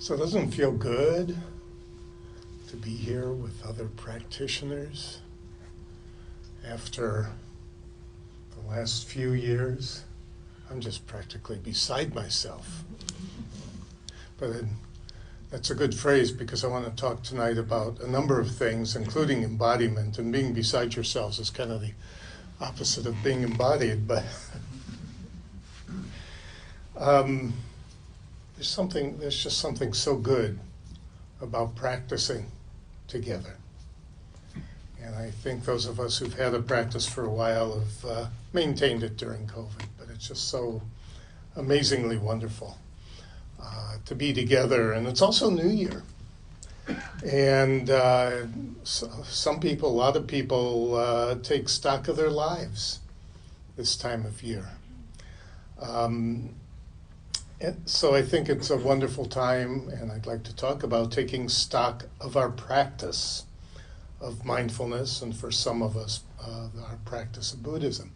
So it doesn't feel good to be here with other practitioners after the last few years. I'm just practically beside myself. But that's a good phrase because I want to talk tonight about a number of things, including embodiment. And being beside yourselves is kind of the opposite of being embodied, but there's just something so good about practicing together. And I think those of us who've had a practice for a while have maintained it during COVID, but it's just so amazingly wonderful to be together. And it's also New Year. And some people, a lot of people take stock of their lives this time of year. And so I think it's a wonderful time, and I'd like to talk about taking stock of our practice of mindfulness, and for some of us, our practice of Buddhism.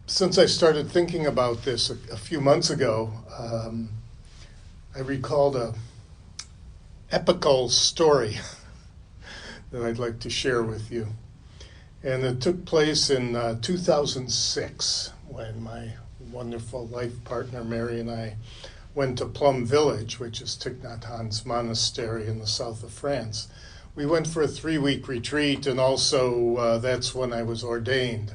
Since I started thinking about this a few months ago, I recalled a epical story that I'd like to share with you. And it took place in 2006 when my wonderful life partner Mary and I went to Plum Village, which is Thich Nhat Hanh's monastery in the south of France. We went for a 3-week retreat, and also that's when I was ordained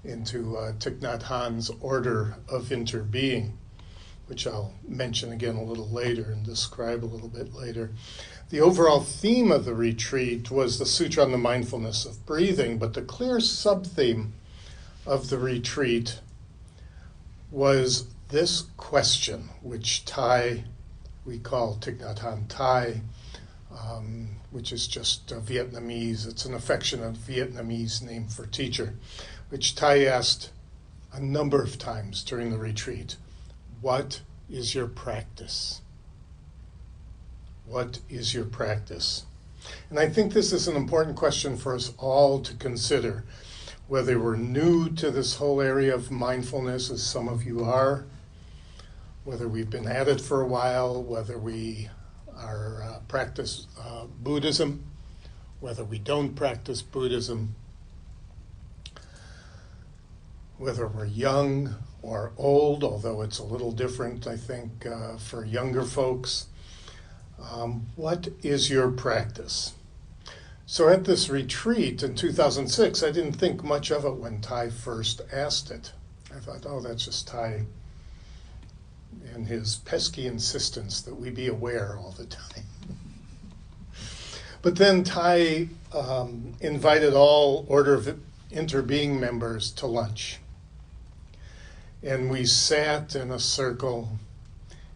into Thich Nhat Hanh's Order of Interbeing, which I'll mention again a little later and describe a little bit later. The overall theme of the retreat was the Sutra on the Mindfulness of Breathing, but the clear sub-theme of the retreat was this question, which we call Thich Nhat Hanh Thai, which is just Vietnamese. It's an affectionate Vietnamese name for teacher, which Thai asked a number of times during the retreat. What is your practice? What is your practice? And I think this is an important question for us all to consider, whether we're new to this whole area of mindfulness, as some of you are, whether we've been at it for a while, whether we practice Buddhism, whether we don't practice Buddhism, whether we're young or old, although it's a little different, I think, for younger folks. What is your practice? So at this retreat in 2006, I didn't think much of it when Thai first asked it. I thought, oh, that's just Thai and his pesky insistence that we be aware all the time. But then Thai invited all Order of Interbeing members to lunch. And we sat in a circle,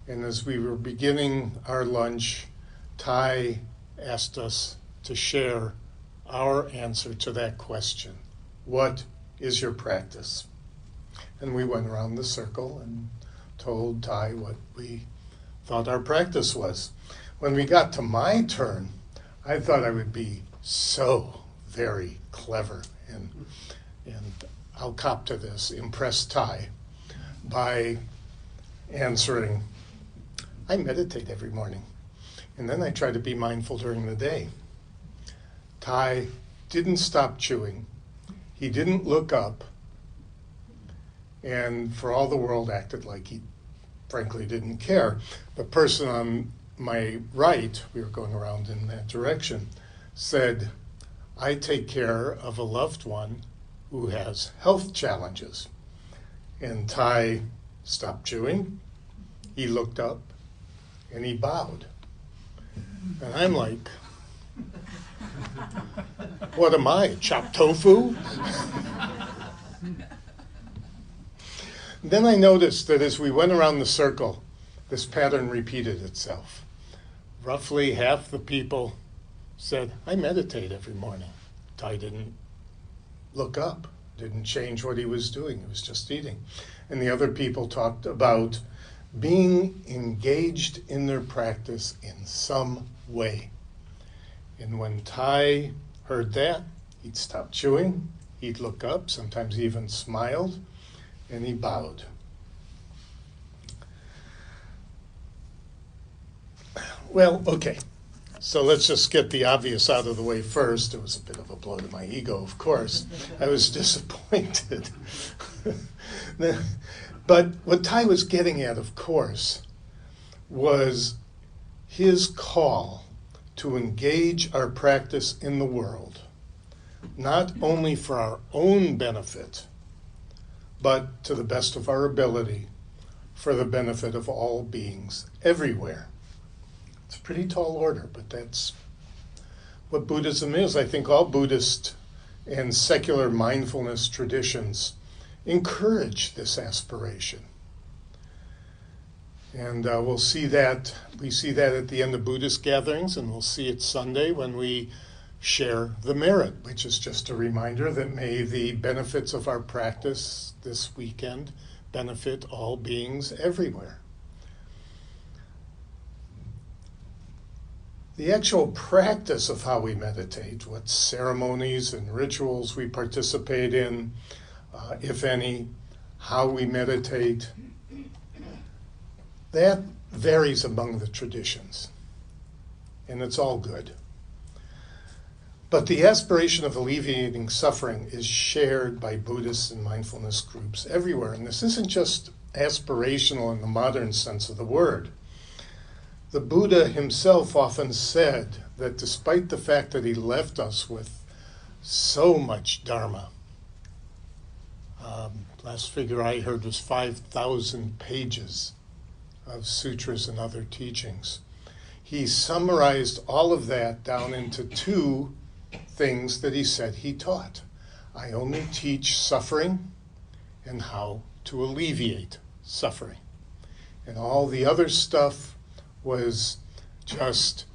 and as we were beginning our lunch, Thai asked us to share our answer to that question. What is your practice? And we went around the circle and told Thai what we thought our practice was. When we got to my turn, I thought I would be so very clever, and I'll cop to this, impress Thai by answering, I meditate every morning, and then I try to be mindful during the day. Thai didn't stop chewing. He didn't look up, and for all the world acted like he frankly didn't care. The person on my right, we were going around in that direction, said, I take care of a loved one who has health challenges. And Thai stopped chewing, he looked up, and he bowed. And I'm like, what am I, chopped tofu? Then I noticed that as we went around the circle, this pattern repeated itself. Roughly half the people said, I meditate every morning. Thai didn't look up, didn't change what he was doing, he was just eating. And the other people talked about being engaged in their practice in some way. And when Thai heard that, he'd stop chewing, he'd look up, sometimes he even smiled, and he bowed. Well, okay. So let's just get the obvious out of the way first. It was a bit of a blow to my ego, of course. I was disappointed. But what Thay was getting at, of course, was his call to engage our practice in the world, not only for our own benefit, but to the best of our ability, for the benefit of all beings everywhere. It's a pretty tall order, but that's what Buddhism is. I think all Buddhist and secular mindfulness traditions encourage this aspiration. And we see that at the end of Buddhist gatherings, and we'll see it Sunday when we share the merit, which is just a reminder that may the benefits of our practice this weekend benefit all beings everywhere. The actual practice of how we meditate, what ceremonies and rituals we participate in, if any, how we meditate, that varies among the traditions, and it's all good. But the aspiration of alleviating suffering is shared by Buddhists and mindfulness groups everywhere, and this isn't just aspirational in the modern sense of the word. The Buddha himself often said that despite the fact that he left us with so much Dharma, last figure I heard was 5,000 pages of sutras and other teachings, he summarized all of that down into two things that he said he taught. I only teach suffering and how to alleviate suffering. And all the other stuff was just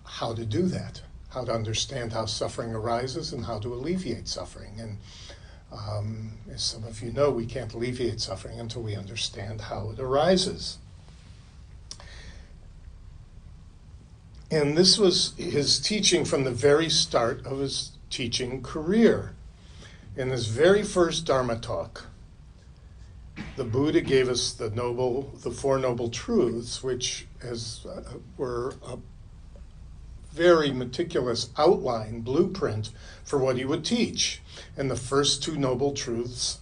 how to do that, how to understand how suffering arises and how to alleviate suffering. And as some of you know, we can't alleviate suffering until we understand how it arises. And this was his teaching from the very start of his teaching career. In his very first Dharma talk, the Buddha gave us the Four Noble Truths, which were a very meticulous outline, blueprint for what he would teach. And the first two Noble Truths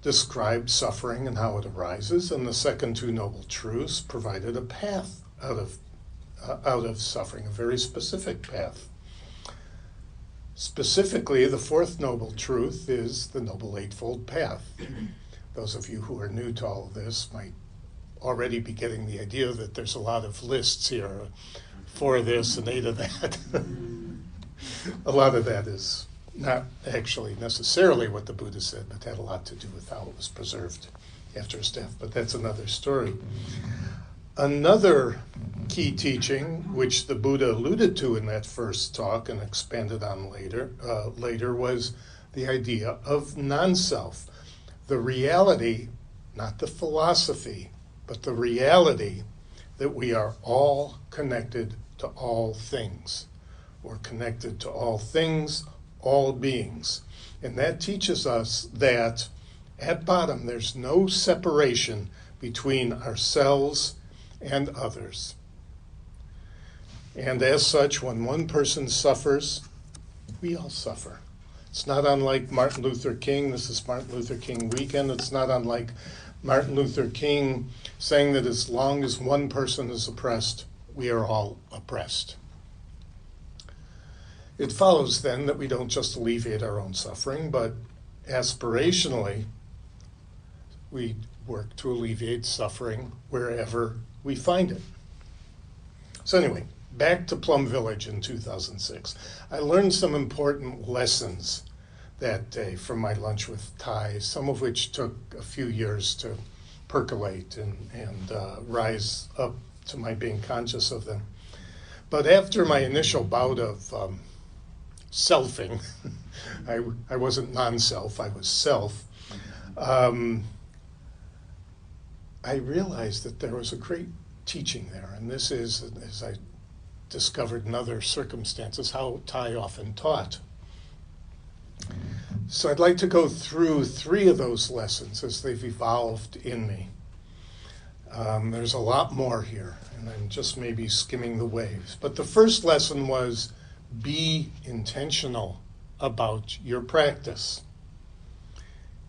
described suffering and how it arises, and the second two Noble Truths provided a path out of suffering, a very specific path. Specifically, the fourth Noble Truth is the Noble Eightfold Path. Those of you who are new to all of this might already be getting the idea that there's a lot of lists here, 4 of this and 8 of that. A lot of that is not actually necessarily what the Buddha said, but had a lot to do with how it was preserved after his death. But that's another story. Another key teaching, which the Buddha alluded to in that first talk and expanded on later, was the idea of non-self. The reality, not the philosophy, but the reality that we are all connected to all things. We're connected to all things, all beings. And that teaches us that at bottom there's no separation between ourselves and others. And as such, when one person suffers, we all suffer. It's not unlike Martin Luther King. This is Martin Luther King weekend. It's not unlike Martin Luther King saying that as long as one person is oppressed, we are all oppressed. It follows then that we don't just alleviate our own suffering, but aspirationally, we work to alleviate suffering wherever we find it. So anyway, back to Plum Village in 2006. I learned some important lessons that day from my lunch with Thay, some of which took a few years to percolate and rise up to my being conscious of them. But after my initial bout of selfing, I wasn't non-self, I was self, I realized that there was a great teaching there, and this is, as I discovered in other circumstances, how Thay often taught. So I'd like to go through 3 of those lessons as they've evolved in me. There's a lot more here, and I'm just maybe skimming the waves. But the first lesson was be intentional about your practice.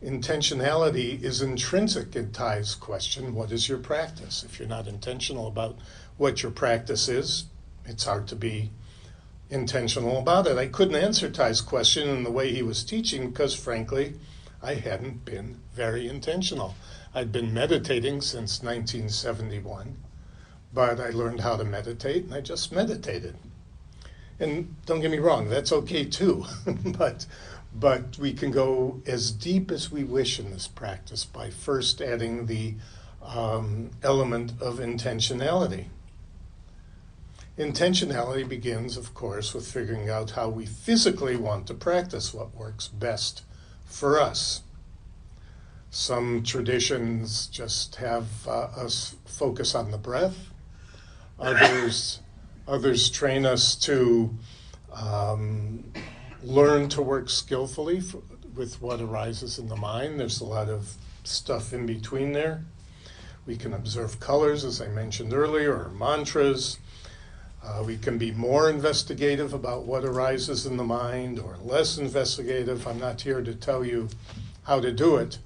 Intentionality is intrinsic in Thay's question, what is your practice? If you're not intentional about what your practice is, it's hard to be intentional about it. I couldn't answer Thay's question in the way he was teaching because, frankly, I hadn't been very intentional. I'd been meditating since 1971, but I learned how to meditate, and I just meditated. And don't get me wrong, that's okay too, but we can go as deep as we wish in this practice by first adding the element of intentionality. Intentionality begins, of course, with figuring out how we physically want to practice what works best for us. Some traditions just have us focus on the breath. Others train us to learn to work skillfully with what arises in the mind. There's a lot of stuff in between there. We can observe colors, as I mentioned earlier, or mantras. We can be more investigative about what arises in the mind or less investigative. I'm not here to tell you how to do it,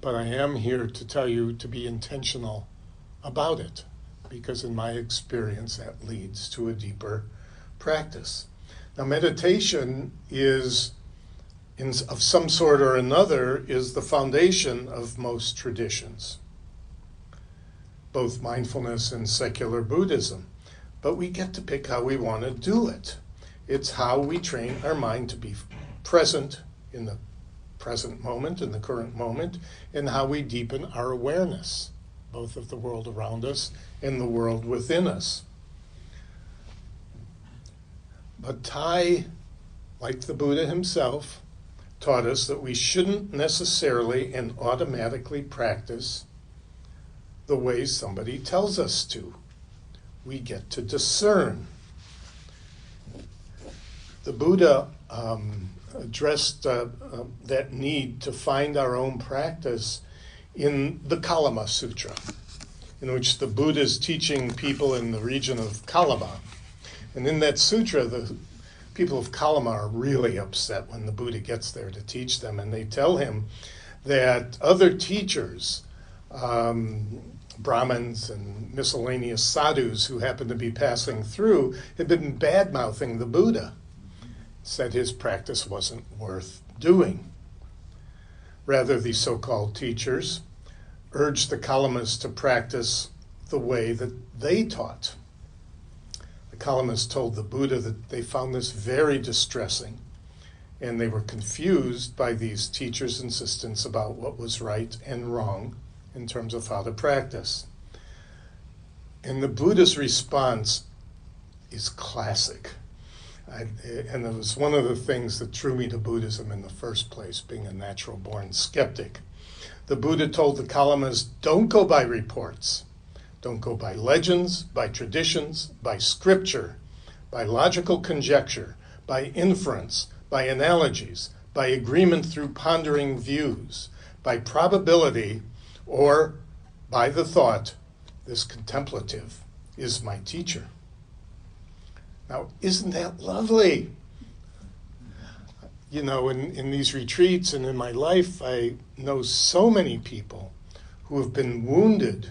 but I am here to tell you to be intentional about it, because in my experience that leads to a deeper practice. Now, meditation is, of some sort or another, is the foundation of most traditions, both mindfulness and secular Buddhism. But we get to pick how we want to do it. It's how we train our mind to be present in the present moment, in the current moment, and how we deepen our awareness, both of the world around us and the world within us. But Thay, like the Buddha himself, taught us that we shouldn't necessarily and automatically practice the way somebody tells us to. We get to discern. The Buddha addressed that need to find our own practice in the Kalama Sutra, in which the Buddha is teaching people in the region of Kalama. And in that sutra, the people of Kalama are really upset when the Buddha gets there to teach them, and they tell him that other teachers, Brahmins and miscellaneous sadhus who happened to be passing through, had been bad-mouthing the Buddha, said his practice wasn't worth doing. Rather, the so-called teachers urged the Kalamas to practice the way that they taught. The Kalamas told the Buddha that they found this very distressing, and they were confused by these teachers' insistence about what was right and wrong in terms of how to practice. And the Buddha's response is classic. And it was one of the things that drew me to Buddhism in the first place, being a natural-born skeptic. The Buddha told the Kalamas, don't go by reports. Don't go by legends, by traditions, by scripture, by logical conjecture, by inference, by analogies, by agreement through pondering views, by probability, or by the thought, this contemplative is my teacher. Now, isn't that lovely? You know, in these retreats and in my life, I know so many people who have been wounded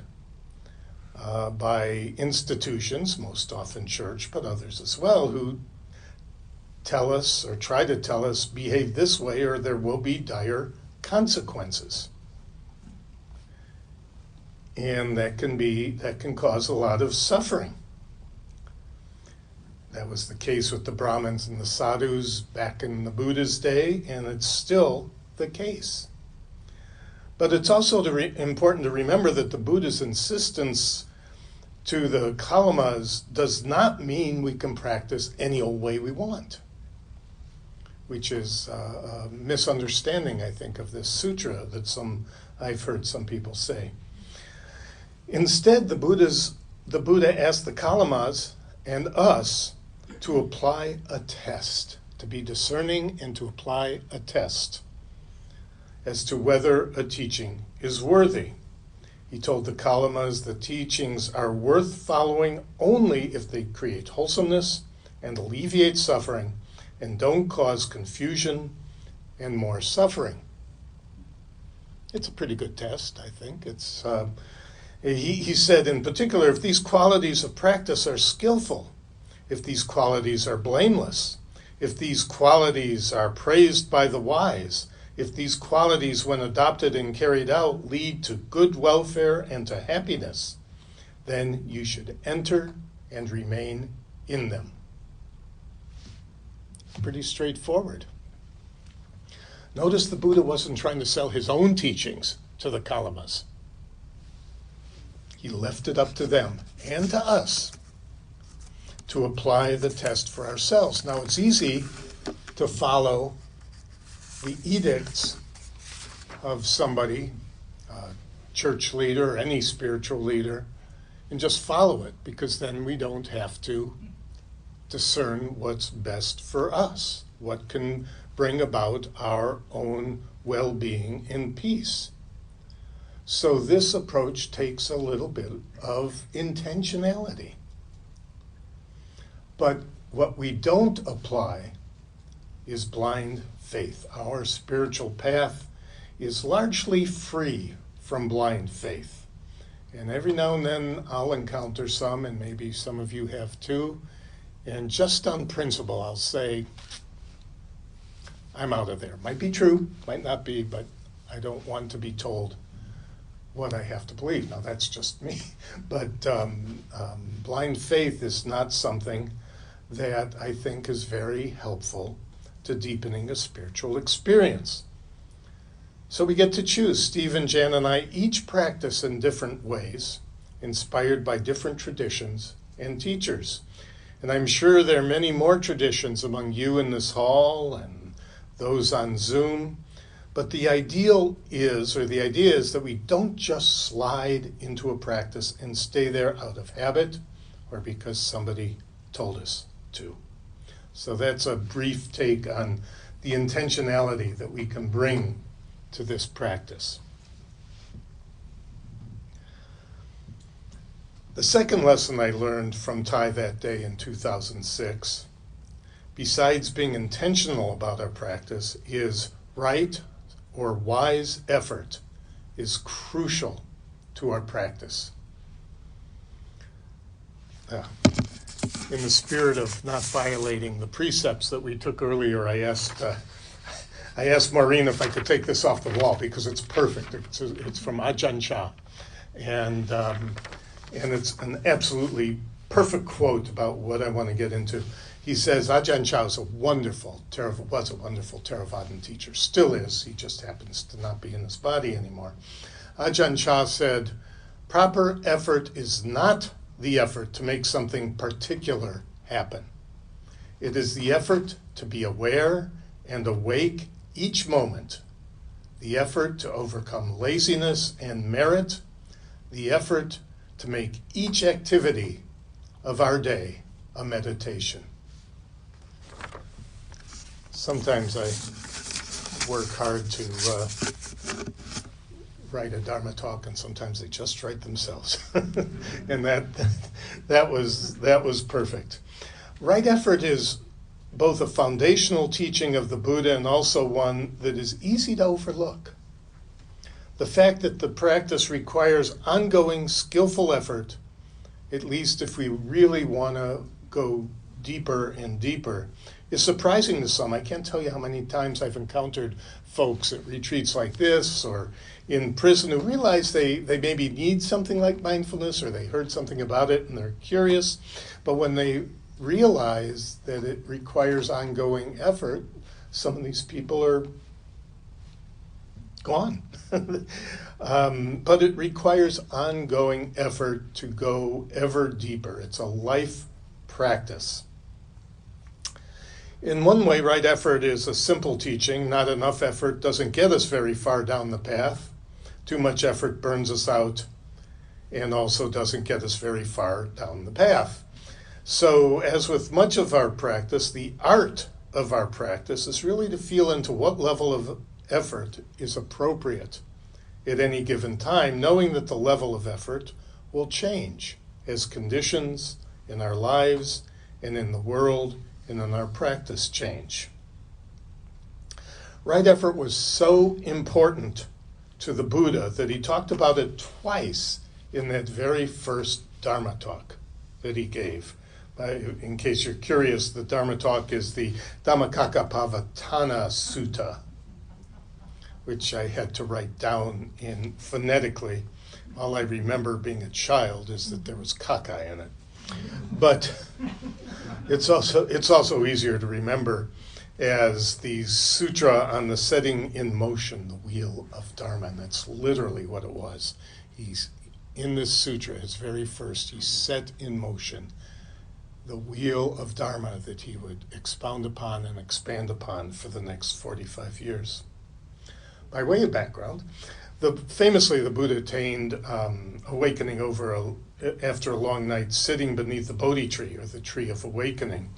by institutions, most often church, but others as well, who tell us or try to tell us, behave this way or there will be dire consequences. And that can cause a lot of suffering. That was the case with the Brahmins and the sadhus back in the Buddha's day, and it's still the case. But it's also important to remember that the Buddha's insistence to the Kalamas does not mean we can practice any old way we want, which is a misunderstanding, I think, of this sutra that I've heard some people say. Instead, the Buddha asked the Kalamas and us to apply a test, to be discerning and to apply a test as to whether a teaching is worthy. He told the Kalamas the teachings are worth following only if they create wholesomeness and alleviate suffering and don't cause confusion and more suffering. It's a pretty good test, I think. He said in particular, if these qualities of practice are skillful, if these qualities are blameless, if these qualities are praised by the wise, if these qualities, when adopted and carried out, lead to good welfare and to happiness, then you should enter and remain in them. Pretty straightforward. Notice the Buddha wasn't trying to sell his own teachings to the Kalamas. He left it up to them and to us to apply the test for ourselves. Now, it's easy to follow the edicts of somebody, a church leader, or any spiritual leader, and just follow it, because then we don't have to discern what's best for us, what can bring about our own well-being and peace. So this approach takes a little bit of intentionality. But what we don't apply is blind faith. Our spiritual path is largely free from blind faith. And every now and then I'll encounter some, and maybe some of you have too, and just on principle I'll say, I'm out of there. Might be true, might not be, but I don't want to be told what I have to believe. Now that's just me. But blind faith is not something that I think is very helpful to deepening a spiritual experience. So we get to choose. Steve and Jan and I each practice in different ways, inspired by different traditions and teachers. And I'm sure there are many more traditions among you in this hall and those on Zoom. But the idea is that we don't just slide into a practice and stay there out of habit or because somebody told us to. So that's a brief take on the intentionality that we can bring to this practice. The second lesson I learned from Thai that day in 2006, besides being intentional about our practice, is right or wise effort is crucial to our practice. In the spirit of not violating the precepts that we took earlier, I asked Maureen if I could take this off the wall because it's perfect. It's from Ajahn Chah, and it's an absolutely perfect quote about what I want to get into. He says Ajahn Chah was a wonderful Theravadan teacher, still is. He just happens to not be in his body anymore. Ajahn Chah said, proper effort is not the effort to make something particular happen. It is the effort to be aware and awake each moment, the effort to overcome laziness and merit, the effort to make each activity of our day a meditation. Sometimes I work hard to write a Dharma talk, and sometimes they just write themselves. And that was perfect. Right effort is both a foundational teaching of the Buddha and also one that is easy to overlook. The fact that the practice requires ongoing, skillful effort, at least if we really want to go deeper and deeper, is surprising to some. I can't tell you how many times I've encountered folks at retreats like this or in prison who realize they maybe need something like mindfulness, or they heard something about it and they're curious, but when they realize that it requires ongoing effort, some of these people are gone. But it requires ongoing effort to go ever deeper. It's a life practice. In one way, right effort is a simple teaching. Not enough effort doesn't get us very far down the path. Too much effort burns us out and also doesn't get us very far down the path. So, as with much of our practice, the art of our practice is really to feel into what level of effort is appropriate at any given time, knowing that the level of effort will change as conditions in our lives and in the world and in our practice change. Right effort was so important to the Buddha that he talked about it twice in that very first Dharma talk that he gave. In case you're curious, the Dharma talk is the Dhammacakkappavattana Sutta, which I had to write down in phonetically. All I remember being a child is that there was kaka in it. But it's also easier to remember as the sutra on the setting in motion, the wheel of Dharma, and that's literally what it was. He's in this sutra, his very first, he set in motion the wheel of Dharma that he would expound upon and expand upon for the next 45 years. By way of background, famously the Buddha attained awakening after a long night sitting beneath the Bodhi tree, or the tree of awakening,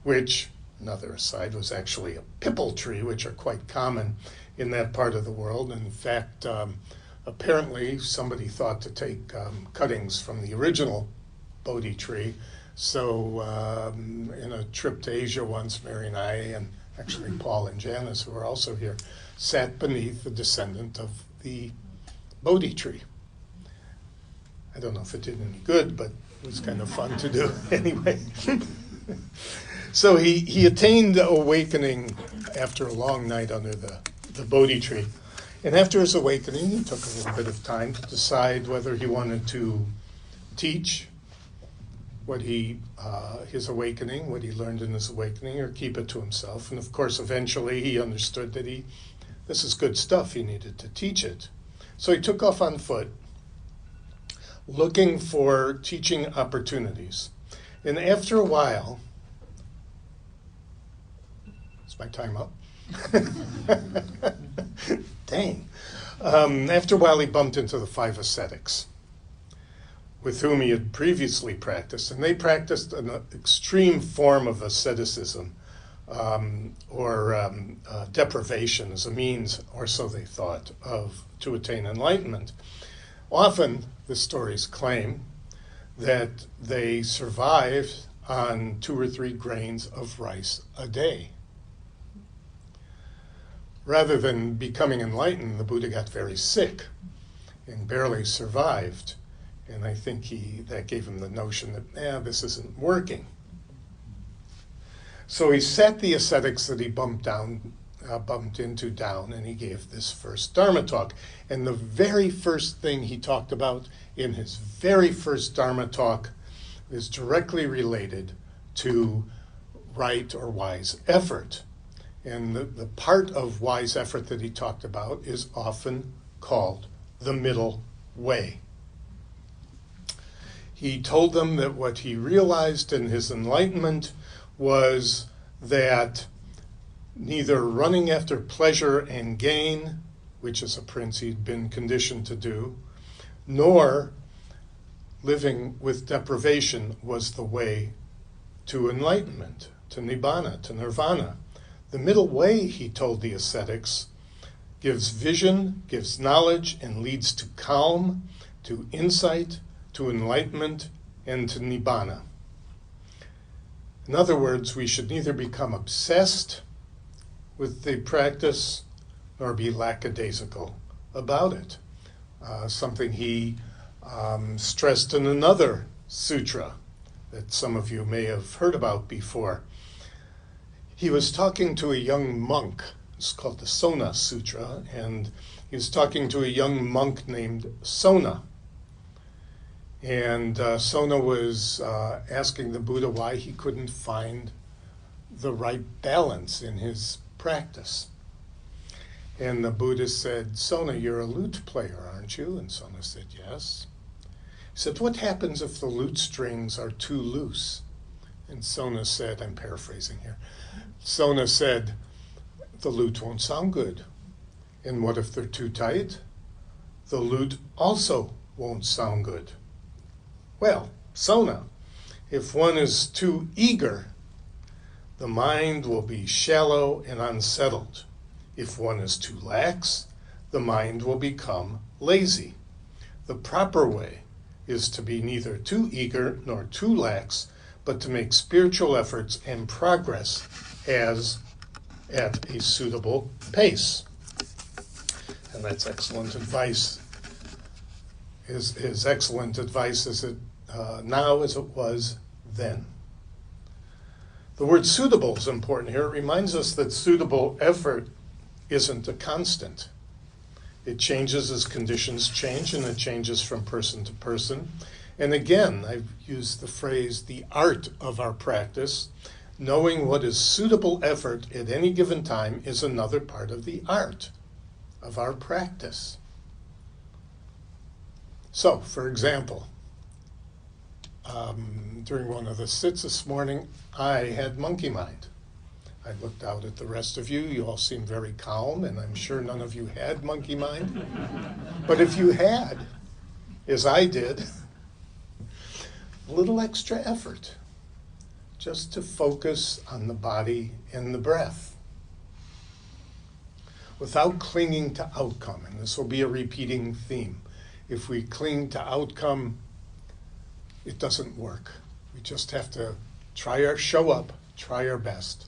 which, another aside, was actually a pipal tree, which are quite common in that part of the world. In fact, apparently somebody thought to take cuttings from the original Bodhi tree. So in a trip to Asia once, Mary and I, and actually Paul and Janice, who are also here, sat beneath the descendant of the Bodhi tree. I don't know if it did any good, but it was kind of fun to do anyway. So he attained awakening after a long night under the Bodhi tree. And after his awakening, he took a little bit of time to decide whether he wanted to teach what his awakening, what he learned in his awakening, or keep it to himself. And of course, eventually he understood that this is good stuff, he needed to teach it. So he took off on foot, looking for teaching opportunities. And after a while, is my time up? Dang. After a while, he bumped into the 5 ascetics, with whom he had previously practiced, and they practiced an extreme form of asceticism, or deprivation as a means, or so they thought, to attain enlightenment. Often, the stories claim that they survived on 2 or 3 grains of rice a day. Rather than becoming enlightened, the Buddha got very sick and barely survived. And I think that gave him the notion that, this isn't working. So he sat the ascetics that he bumped into down, and he gave this first Dharma talk. And the very first thing he talked about in his very first Dharma talk is directly related to right or wise effort. And the part of wise effort that he talked about is often called the middle way. He told them that what he realized in his enlightenment was that neither running after pleasure and gain, which is a prince he'd been conditioned to do, nor living with deprivation was the way to enlightenment, to nibbana, to nirvana. The middle way, he told the ascetics, gives vision, gives knowledge, and leads to calm, to insight, to enlightenment, and to nibbana. In other words, we should neither become obsessed with the practice nor be lackadaisical about it. Something he stressed in another sutra that some of you may have heard about before. He was talking to a young monk. It's called the Sona Sutra, and he was talking to a young monk named Sona. And Sona was asking the Buddha why he couldn't find the right balance in his practice. And the Buddha said, Sona, you're a lute player, aren't you? And Sona said, yes. He said, what happens if the lute strings are too loose? And Sona said, I'm paraphrasing here, Sona said, the lute won't sound good. And what if they're too tight? The lute also won't sound good. Well, Sona, if one is too eager, the mind will be shallow and unsettled. If one is too lax, the mind will become lazy. The proper way is to be neither too eager nor too lax, but to make spiritual efforts and progress as at a suitable pace. And that's excellent advice. Is excellent advice as it now as it was then. The word suitable is important here. It reminds us that suitable effort isn't a constant. It changes as conditions change, and it changes from person to person. And again, I've used the phrase, the art of our practice. Knowing what is suitable effort at any given time is another part of the art of our practice. So, for example, during one of the sits this morning, I had monkey mind. I looked out at the rest of you. You all seemed very calm, and I'm sure none of you had monkey mind. But if you had, as I did, a little extra effort just to focus on the body and the breath without clinging to outcome. And this will be a repeating theme. If we cling to outcome, it doesn't work. We just have to show up, try our best,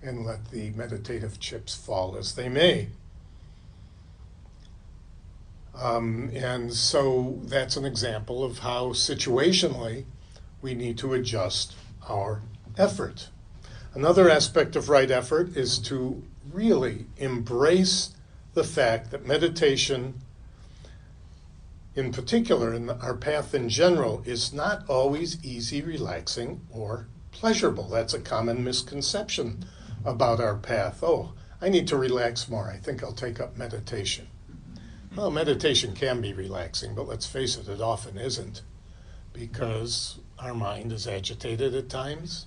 and let the meditative chips fall as they may. And so that's an example of how situationally we need to adjust our effort. Another aspect of right effort is to really embrace the fact that meditation, in particular, in our path in general, is not always easy, relaxing, or pleasurable. That's a common misconception about our path. Oh, I need to relax more. I think I'll take up meditation. Well, meditation can be relaxing, but let's face it, it often isn't, because our mind is agitated at times.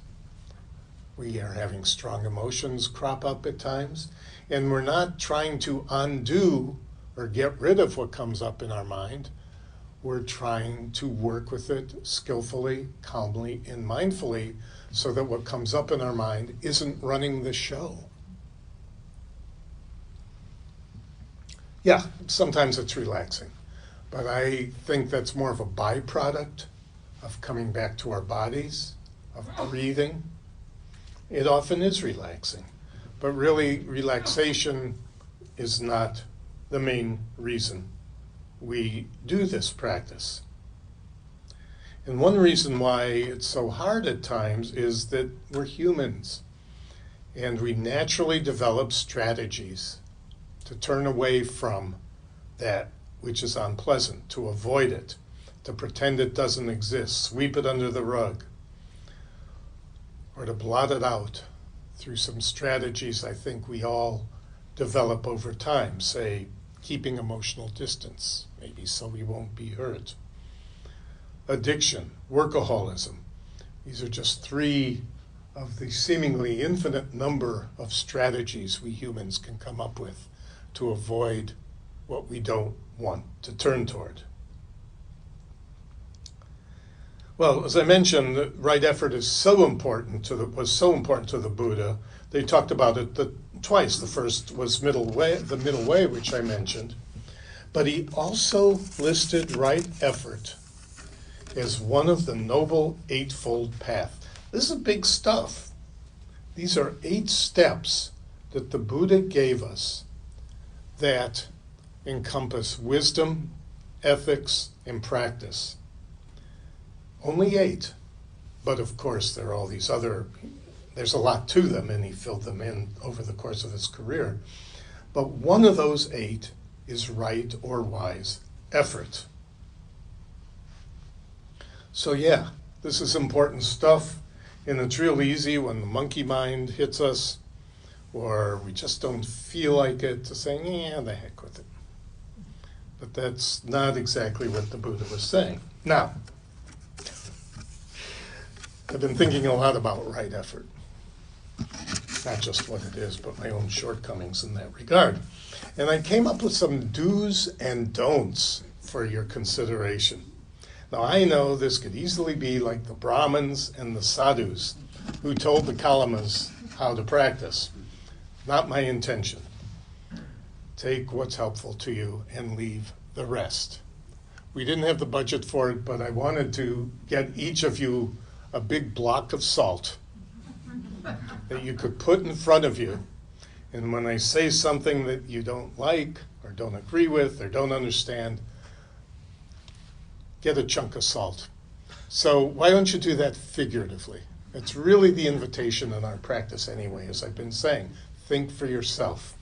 We are having strong emotions crop up at times, and we're not trying to undo or get rid of what comes up in our mind. We're trying to work with it skillfully, calmly, and mindfully so that what comes up in our mind isn't running the show. Yeah, sometimes it's relaxing, but I think that's more of a byproduct of coming back to our bodies, of breathing. It often is relaxing, but really relaxation is not the main reason we do this practice. And one reason why it's so hard at times is that we're humans, and we naturally develop strategies to turn away from that which is unpleasant, to avoid it, to pretend it doesn't exist, sweep it under the rug, or to blot it out through some strategies I think we all develop over time, say keeping emotional distance, maybe so we won't be hurt. Addiction, workaholism. These are just three of the seemingly infinite number of strategies we humans can come up with to avoid what we don't want to turn toward. Well, as I mentioned, the right effort is so important was so important to the Buddha. They talked about it twice. The first was the middle way, which I mentioned. But he also listed right effort as one of the Noble Eightfold Path. This is big stuff. These are 8 steps that the Buddha gave us that encompass wisdom, ethics, and practice. Only 8, but of course there are all these there's a lot to them, and he filled them in over the course of his career. But one of those 8 is right or wise effort. So yeah, this is important stuff, and it's real easy when the monkey mind hits us, or we just don't feel like it, to say, yeah, the heck with it. But that's not exactly what the Buddha was saying. Now, I've been thinking a lot about right effort. Not just what it is, but my own shortcomings in that regard. And I came up with some do's and don'ts for your consideration. Now, I know this could easily be like the Brahmins and the sadhus who told the Kalamas how to practice. Not my intention. Take what's helpful to you and leave the rest. We didn't have the budget for it, but I wanted to get each of you a big block of salt that you could put in front of you. And when I say something that you don't like or don't agree with or don't understand, get a chunk of salt. So why don't you do that figuratively? It's really the invitation in our practice anyway, as I've been saying. Think for yourself.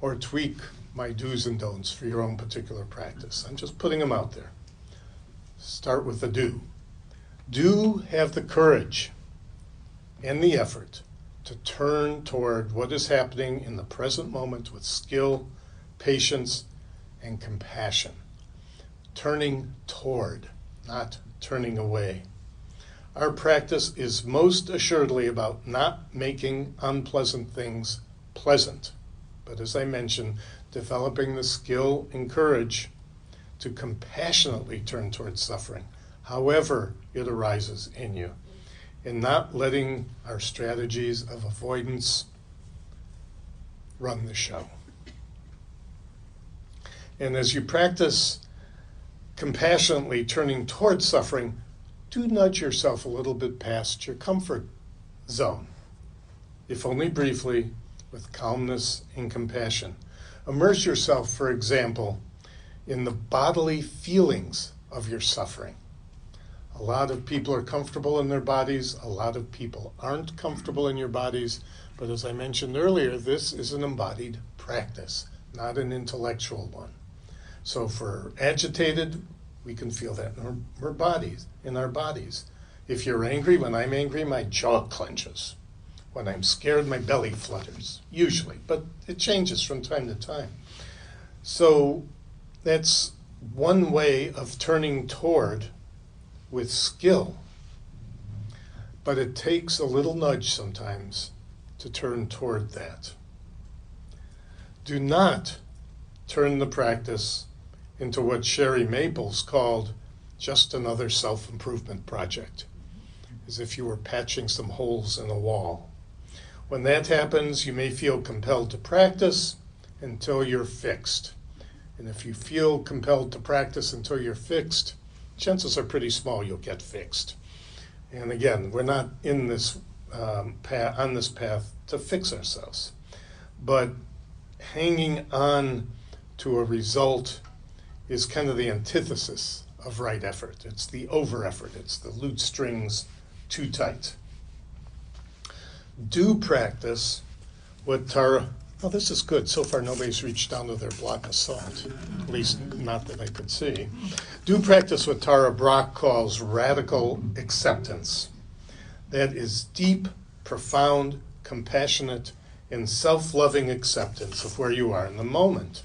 Or tweak my do's and don'ts for your own particular practice. I'm just putting them out there. Start with the do. Do have the courage and the effort to turn toward what is happening in the present moment with skill, patience, and compassion. Turning toward, not turning away. Our practice is most assuredly about not making unpleasant things pleasant. But as I mentioned, developing the skill and courage to compassionately turn towards suffering, however it arises in you, and not letting our strategies of avoidance run the show. And as you practice compassionately turning towards suffering, do nudge yourself a little bit past your comfort zone, if only briefly, with calmness and compassion. Immerse yourself, for example, in the bodily feelings of your suffering. A lot of people are comfortable in their bodies. A lot of people aren't comfortable in your bodies. But as I mentioned earlier, this is an embodied practice, not an intellectual one. So if we're agitated, we can feel that in our bodies. If you're angry, when I'm angry, my jaw clenches. When I'm scared, my belly flutters, usually, but it changes from time to time. So that's one way of turning toward with skill. But it takes a little nudge sometimes to turn toward that. Do not turn the practice into what Sherry Maples called just another self-improvement project, as if you were patching some holes in a wall. When that happens, you may feel compelled to practice until you're fixed. And if you feel compelled to practice until you're fixed, chances are pretty small you'll get fixed. And again, we're not in this on this path to fix ourselves. But hanging on to a result is kind of the antithesis of right effort. It's the over effort. It's the lute strings too tight. Do practice what Tara, oh, this is good. So far, nobody's reached down to their block of salt, at least not that I could see. Do practice what Tara Brach calls radical acceptance. That is deep, profound, compassionate, and self-loving acceptance of where you are in the moment.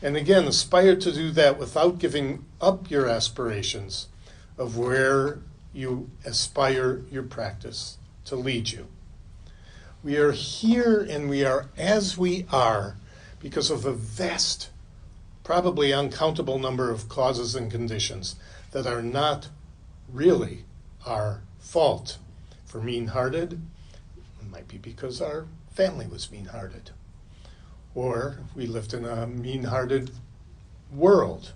And again, aspire to do that without giving up your aspirations of where you aspire your practice to lead you. We are here and we are as we are because of a vast, probably uncountable number of causes and conditions that are not really our fault. If we're mean-hearted, it might be because our family was mean-hearted. Or we lived in a mean-hearted world.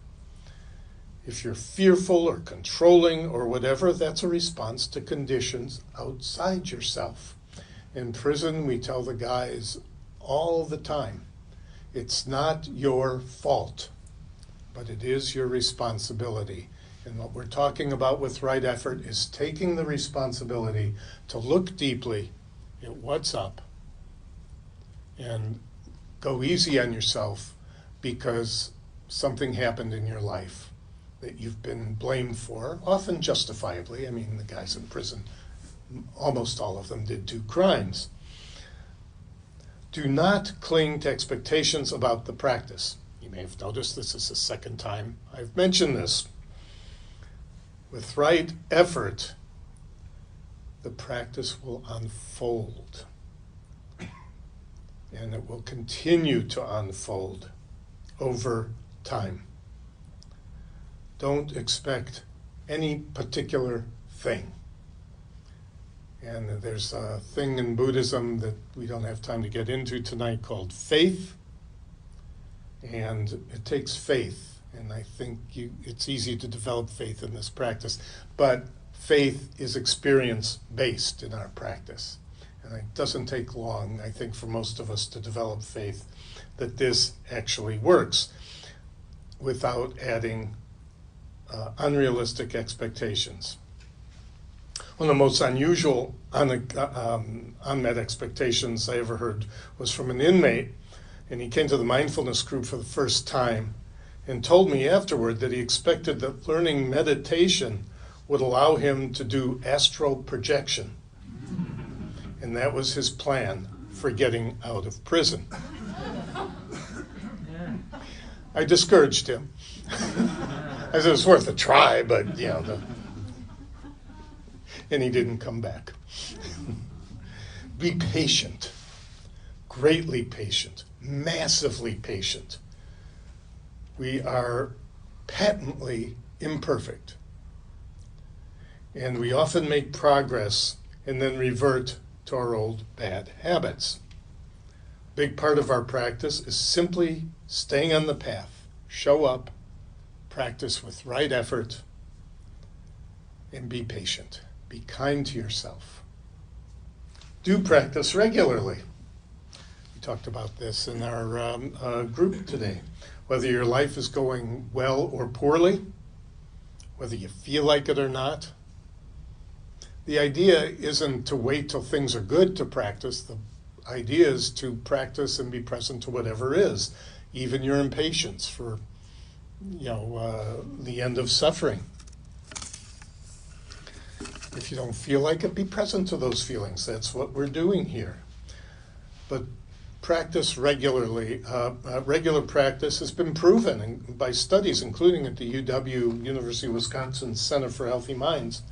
If you're fearful or controlling or whatever, that's a response to conditions outside yourself. In prison, we tell the guys all the time, it's not your fault, but it is your responsibility. And what we're talking about with right effort is taking the responsibility to look deeply at what's up and go easy on yourself because something happened in your life that you've been blamed for, often justifiably. I mean, the guys in prison, almost all of them did do crimes. Do not cling to expectations about the practice. You may have noticed this is the second time I've mentioned this. With right effort, the practice will unfold. And it will continue to unfold over time. Don't expect any particular thing. And there's a thing in Buddhism that we don't have time to get into tonight called faith. And it takes faith. And I think it's easy to develop faith in this practice. But faith is experience-based in our practice. And it doesn't take long, I think, for most of us to develop faith that this actually works without adding unrealistic expectations. One of the most unusual unmet expectations I ever heard was from an inmate, and he came to the mindfulness group for the first time and told me afterward that he expected that learning meditation would allow him to do astral projection. And that was his plan for getting out of prison. I discouraged him. I said it's worth a try, but and he didn't come back. Be patient, greatly patient, massively patient. We are patently imperfect. And we often make progress and then revert to our old bad habits. Big part of our practice is simply staying on the path. Show up, practice with right effort, and be patient. Be kind to yourself. Do practice regularly. We talked about this in our group today. Whether your life is going well or poorly, whether you feel like it or not, the idea isn't to wait till things are good to practice. The idea is to practice and be present to whatever is, even your impatience for, the end of suffering. If you don't feel like it, be present to those feelings. That's what we're doing here. But practice regularly. Regular practice has been proven by studies, including at the UW, University of Wisconsin Center for Healthy Minds,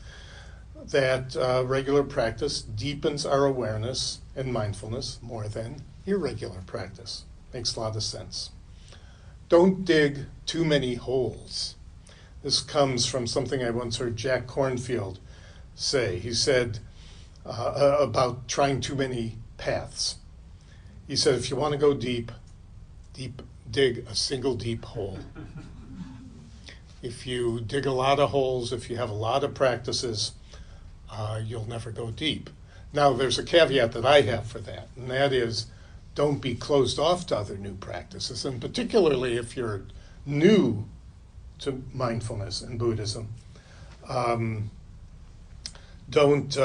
that regular practice deepens our awareness and mindfulness more than irregular practice. Makes a lot of sense. Don't dig too many holes. This comes from something I once heard Jack Kornfield say. He said about trying too many paths. He said, if you want to go deep, dig a single deep hole. If you dig a lot of holes, if you have a lot of practices, you'll never go deep. Now, there's a caveat that I have for that, and that is don't be closed off to other new practices, and particularly if you're new to mindfulness and Buddhism, don't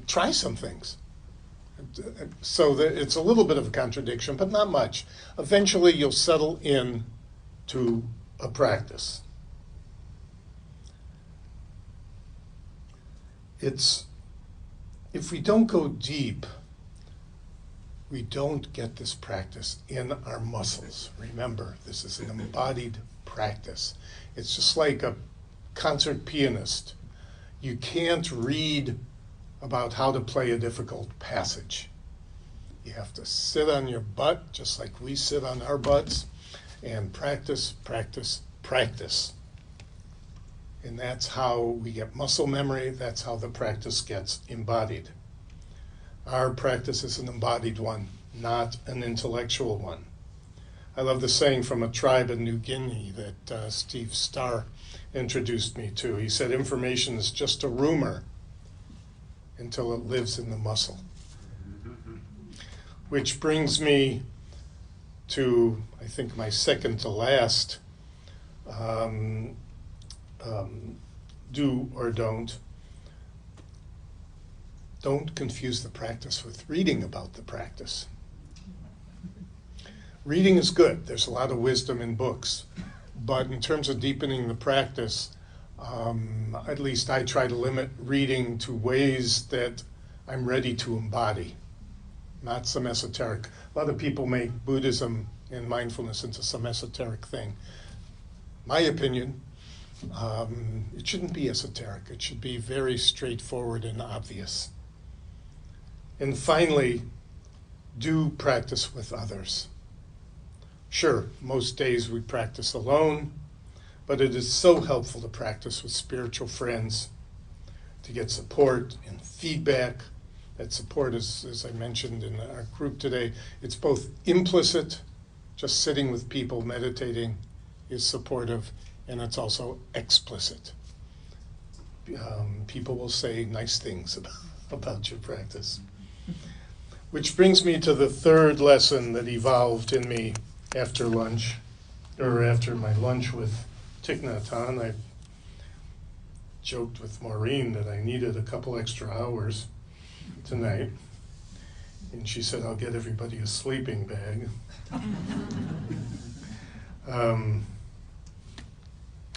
try some things. So it's a little bit of a contradiction, but not much. Eventually, you'll settle in to a practice. If we don't go deep, we don't get this practice in our muscles. Remember, this is an embodied practice. It's just like a concert pianist. You can't read about how to play a difficult passage. You have to sit on your butt, just like we sit on our butts, and practice, practice, practice. And that's how we get muscle memory. That's how the practice gets embodied. Our practice is an embodied one, not an intellectual one. I love the saying from a tribe in New Guinea that Steve Starr introduced me to. He said, information is just a rumor until it lives in the muscle. Which brings me to, I think, my second to last do or don't. Don't confuse the practice with reading about the practice. Reading is good. There's a lot of wisdom in books. But in terms of deepening the practice, at least I try to limit reading to ways that I'm ready to embody, not some esoteric. A lot of people make Buddhism and mindfulness into some esoteric thing. My opinion, it shouldn't be esoteric. It should be very straightforward and obvious. And finally, do practice with others. Sure, most days we practice alone, but it is so helpful to practice with spiritual friends. to get support and feedback. That support is, as I mentioned in our group today, it's both implicit, just sitting with people meditating is supportive, and it's also explicit. People will say nice things about your practice. Which brings me to the third lesson that evolved in me after lunch, or after my lunch with Thich Nhat Hanh. I joked with Maureen that I needed a couple extra hours tonight, and she said, I'll get everybody a sleeping bag.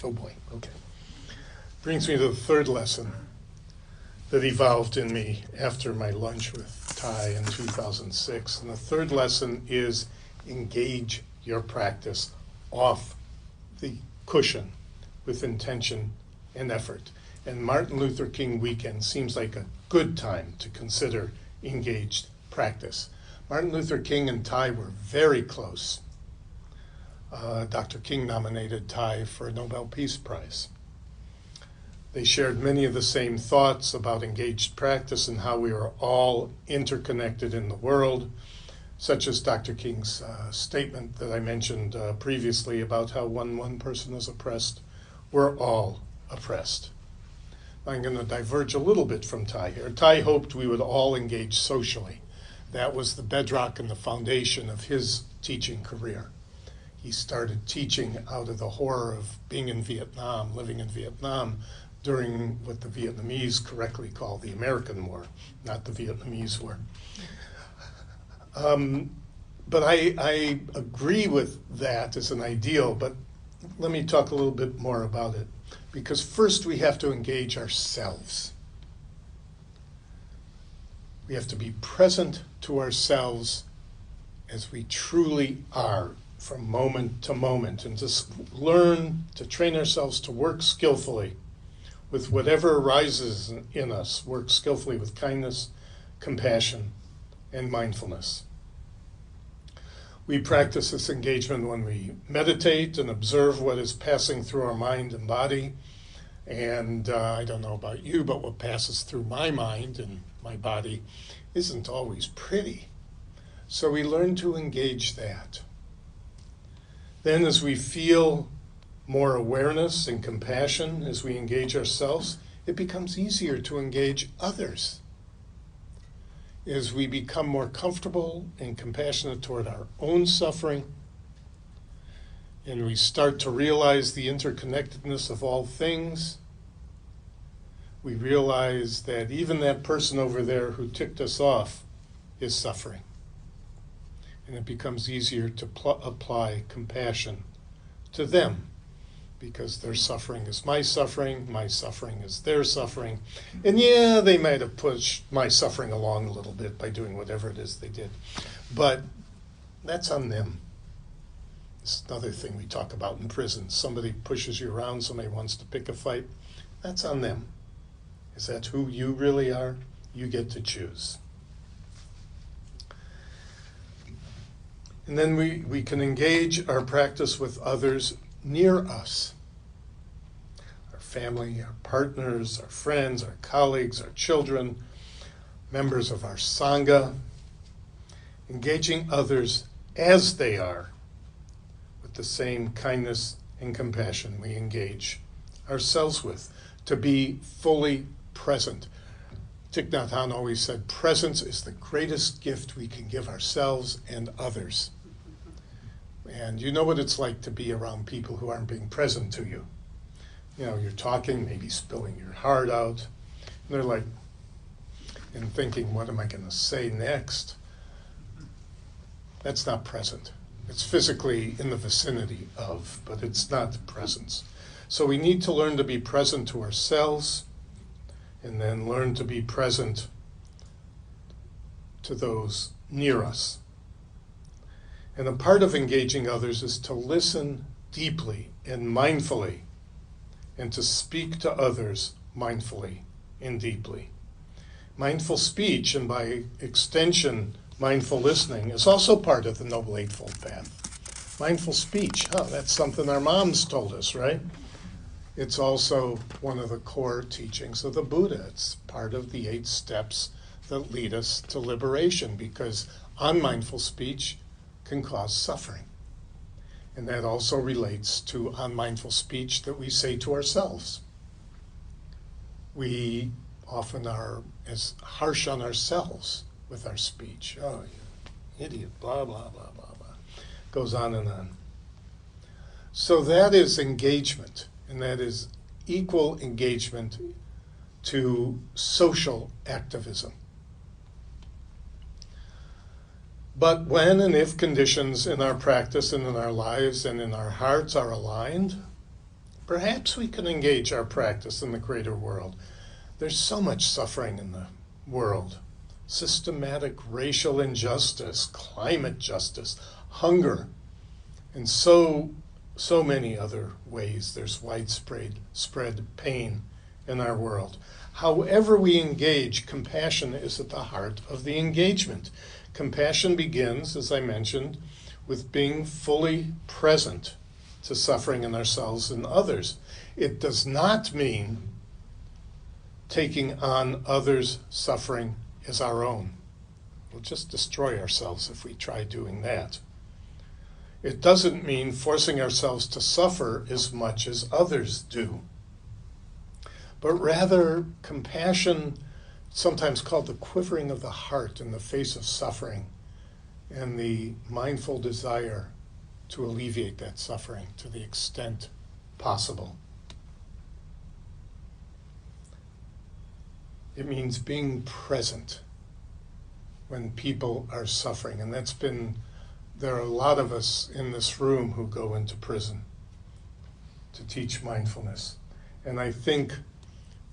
Oh boy, okay. Brings me to the third lesson that evolved in me after my lunch with Thay in 2006. And the third lesson is engage your practice off the cushion with intention and effort. And Martin Luther King weekend seems like a good time to consider engaged practice. Martin Luther King and Thay were very close. Dr. King nominated Thay for a Nobel Peace Prize. They shared many of the same thoughts about engaged practice and how we are all interconnected in the world, such as Dr. King's statement that I mentioned previously about how when one person is oppressed, we're all oppressed. I'm going to diverge a little bit from Thay here. Thay hoped we would all engage socially. That was the bedrock and the foundation of his teaching career. He started teaching out of the horror of being in Vietnam, living in Vietnam, during what the Vietnamese correctly call the American War, not the Vietnamese War. But I agree with that as an ideal, but let me talk a little bit more about it. Because first we have to engage ourselves. We have to be present to ourselves as we truly are from moment to moment, and just learn to train ourselves to work skillfully with whatever arises in us, work skillfully with kindness, compassion, and mindfulness. We practice this engagement when we meditate and observe what is passing through our mind and body. And I don't know about you, but what passes through my mind and my body isn't always pretty. So we learn to engage that. Then as we feel more awareness and compassion as we engage ourselves, it becomes easier to engage others. As we become more comfortable and compassionate toward our own suffering, and we start to realize the interconnectedness of all things, we realize that even that person over there who ticked us off is suffering. And it becomes easier to apply compassion to them, because their suffering is my suffering is their suffering. And yeah, they might have pushed my suffering along a little bit by doing whatever it is they did. But that's on them. It's another thing we talk about in prison. Somebody pushes you around, somebody wants to pick a fight. That's on them. Is that who you really are? You get to choose. And then we can engage our practice with others near us. Our family, our partners, our friends, our colleagues, our children, members of our Sangha. Engaging others as they are with the same kindness and compassion we engage ourselves with, to be fully present. Thich Nhat Hanh always said, presence is the greatest gift we can give ourselves and others. And you know what it's like to be around people who aren't being present to you. You know, you're talking, maybe spilling your heart out, and they're like, and thinking, what am I going to say next? That's not present. It's physically in the vicinity of, but it's not presence. So we need to learn to be present to ourselves, and then learn to be present to those near us. And a part of engaging others is to listen deeply and mindfully, and to speak to others mindfully and deeply. Mindful speech, and by extension, mindful listening, is also part of the Noble Eightfold Path. Mindful speech, that's something our moms told us, right? It's also one of the core teachings of the Buddha. It's part of the 8 steps that lead us to liberation, because unmindful speech can cause suffering. And that also relates to unmindful speech that we say to ourselves. We often are as harsh on ourselves with our speech. Oh, you idiot, blah, blah, blah, blah, blah. Goes on and on. So that is engagement, and that is equal engagement to social activism. But when and if conditions in our practice and in our lives and in our hearts are aligned, perhaps we can engage our practice in the greater world. There's so much suffering in the world. Systematic racial injustice, climate justice, hunger, and so many other ways there's widespread pain in our world. However we engage, compassion is at the heart of the engagement. Compassion begins, as I mentioned, with being fully present to suffering in ourselves and others. It does not mean taking on others' suffering as our own. We'll just destroy ourselves if we try doing that. It doesn't mean forcing ourselves to suffer as much as others do, but rather compassion, sometimes called the quivering of the heart in the face of suffering, and the mindful desire to alleviate that suffering to the extent possible. It means being present when people are suffering, and there are a lot of us in this room who go into prison to teach mindfulness, and I think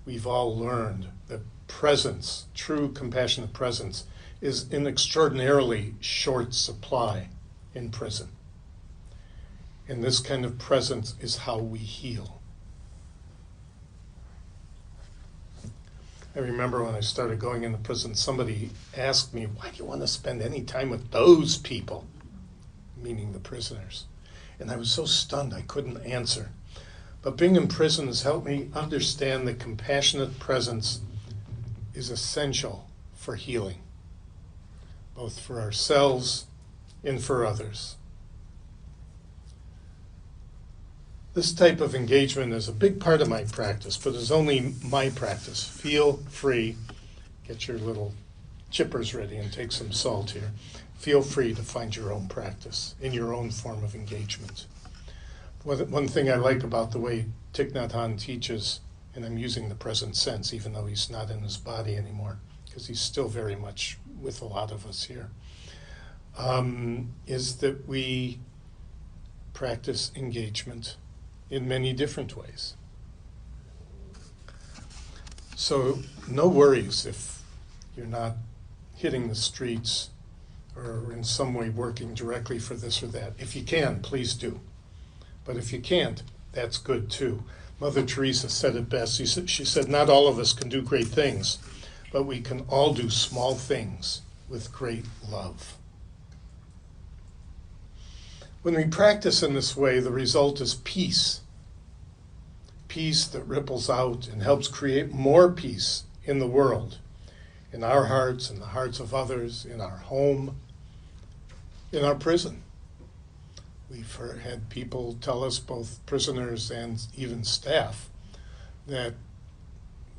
we've all learned that presence, true compassionate presence, is in extraordinarily short supply in prison. And this kind of presence is how we heal. I remember when I started going into prison, somebody asked me, why do you want to spend any time with those people? Meaning the prisoners. And I was so stunned I couldn't answer. But being in prison has helped me understand that compassionate presence is essential for healing, both for ourselves and for others. This type of engagement is a big part of my practice, but it's only my practice. Feel free, get your little chippers ready and take some salt here. Feel free to find your own practice in your own form of engagement. One thing I like about the way Thich Nhat Hanh teaches, and I'm using the present sense even though he's not in his body anymore, because he's still very much with a lot of us here, is that we practice engagement in many different ways. So no worries if you're not hitting the streets or in some way working directly for this or that. If you can, please do. But if you can't, that's good too. Mother Teresa said it best. She said, not all of us can do great things, but we can all do small things with great love. When we practice in this way, the result is peace. Peace that ripples out and helps create more peace in the world, in our hearts, in the hearts of others, in our home, in our prison. We've had people tell us, both prisoners and even staff, that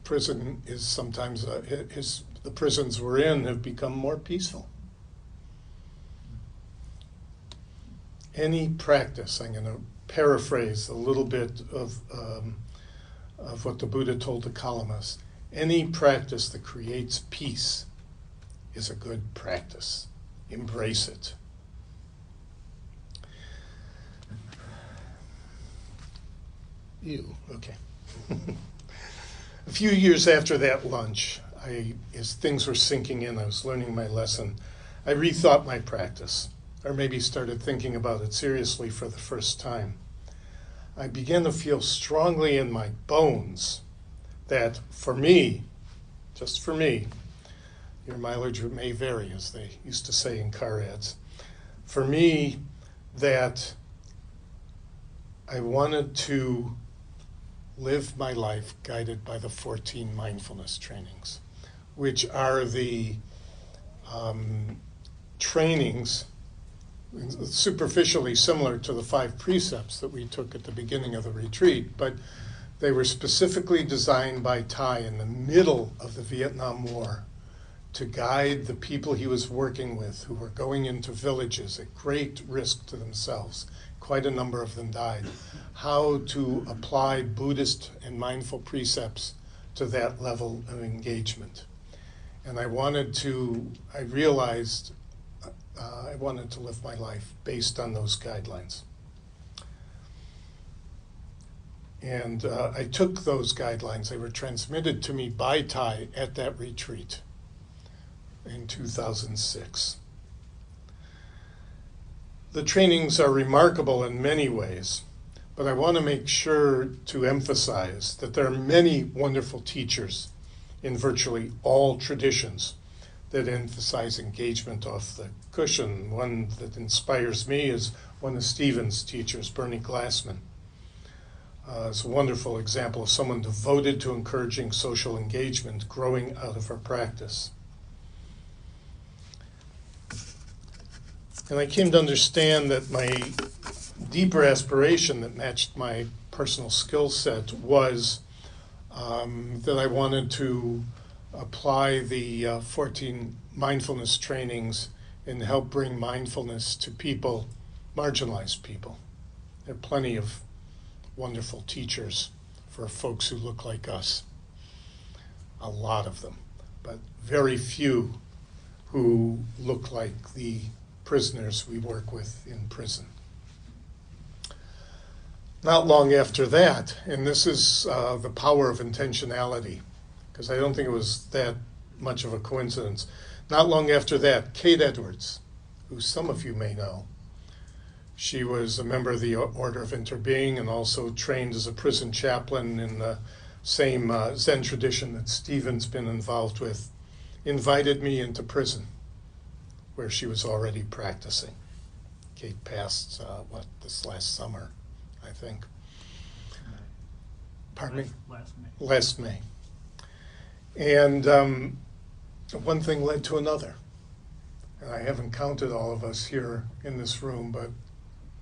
prison is sometimes, the prisons we're in have become more peaceful. Any practice, I'm going to paraphrase a little bit of what the Buddha told the Kalamas, any practice that creates peace is a good practice. Embrace it. Okay. A few years after that lunch, as things were sinking in, I was learning my lesson, I rethought my practice, or maybe started thinking about it seriously for the first time. I began to feel strongly in my bones that for me, just for me, your mileage may vary, as they used to say in car ads, for me, that I wanted to live my life guided by the 14 mindfulness trainings, which are the trainings superficially similar to the 5 precepts that we took at the beginning of the retreat, but they were specifically designed by Thay in the middle of the Vietnam War to guide the people he was working with who were going into villages at great risk to themselves. Quite a number of them died. How to apply Buddhist and mindful precepts to that level of engagement. And I realized I wanted to live my life based on those guidelines. And I took those guidelines. They were transmitted to me by Thay at that retreat in 2006. The trainings are remarkable in many ways, but I want to make sure to emphasize that there are many wonderful teachers in virtually all traditions that emphasize engagement off the cushion. One that inspires me is one of Stephen's teachers, Bernie Glassman. It's a wonderful example of someone devoted to encouraging social engagement growing out of her practice. And I came to understand that my deeper aspiration that matched my personal skill set was that I wanted to apply the 14 mindfulness trainings and help bring mindfulness to people, marginalized people. There are plenty of wonderful teachers for folks who look like us. A lot of them, but very few who look like the prisoners we work with in prison. Not long after that, and this is the power of intentionality, because I don't think it was that much of a coincidence. Not long after that, Kate Edwards, who some of you may know, she was a member of the Order of Interbeing and also trained as a prison chaplain in the same Zen tradition that Stephen's been involved with, invited me into prison where she was already practicing. Kate passed, this last summer, I think. Pardon me? Last May. And one thing led to another. And I haven't counted all of us here in this room, but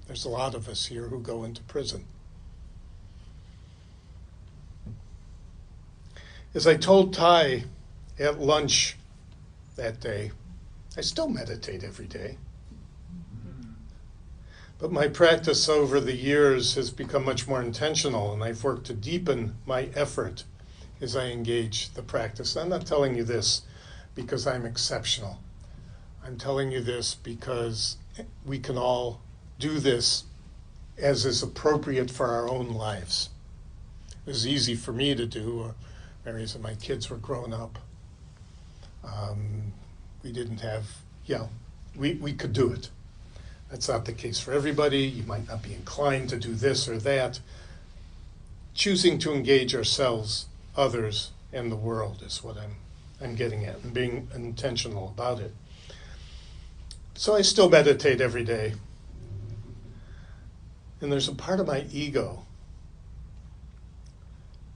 there's a lot of us here who go into prison. As I told Thay at lunch that day, I still meditate every day. But my practice over the years has become much more intentional, and I've worked to deepen my effort as I engage the practice. I'm not telling you this because I'm exceptional. I'm telling you this because we can all do this as is appropriate for our own lives. It was easy for me to do. Mary said my kids were grown up. We didn't have, we could do it. That's not the case for everybody. You might not be inclined to do this or that. Choosing to engage ourselves, others, and the world is what I'm getting at, and being intentional about it. So I still meditate every day. And there's a part of my ego.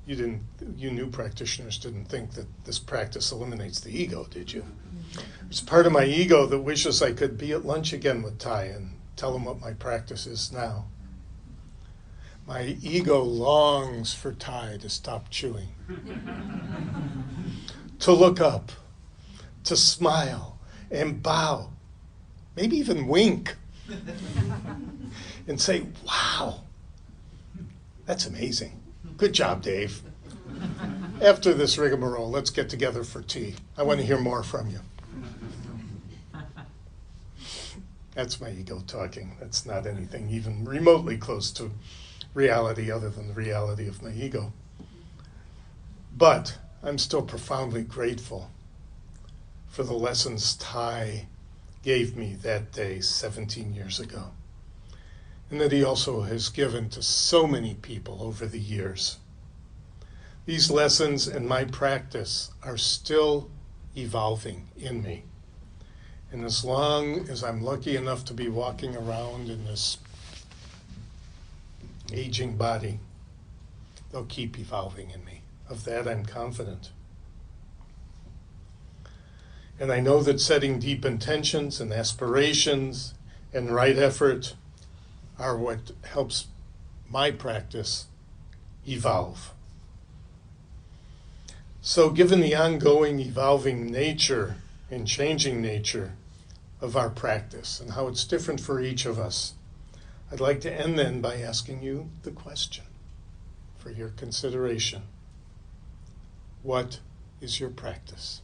You new practitioners didn't think that this practice eliminates the ego, did you? There's a part of my ego that wishes I could be at lunch again with Thay and tell him what my practice is now. My ego longs for Thay to stop chewing, to look up, to smile and bow, maybe even wink, and say, wow, that's amazing. Good job, Dave. After this rigmarole, let's get together for tea. I want to hear more from you. That's my ego talking. That's not anything even remotely close to reality other than the reality of my ego. But I'm still profoundly grateful for the lessons Thay gave me that day 17 years ago, and that he also has given to so many people over the years. These lessons and my practice are still evolving in me. And as long as I'm lucky enough to be walking around in this aging body, they'll keep evolving in me. Of that I'm confident. And I know that setting deep intentions and aspirations and right effort are what helps my practice evolve. So given the ongoing evolving nature and changing nature of our practice and how it's different for each of us, I'd like to end then by asking you the question for your consideration. What is your practice?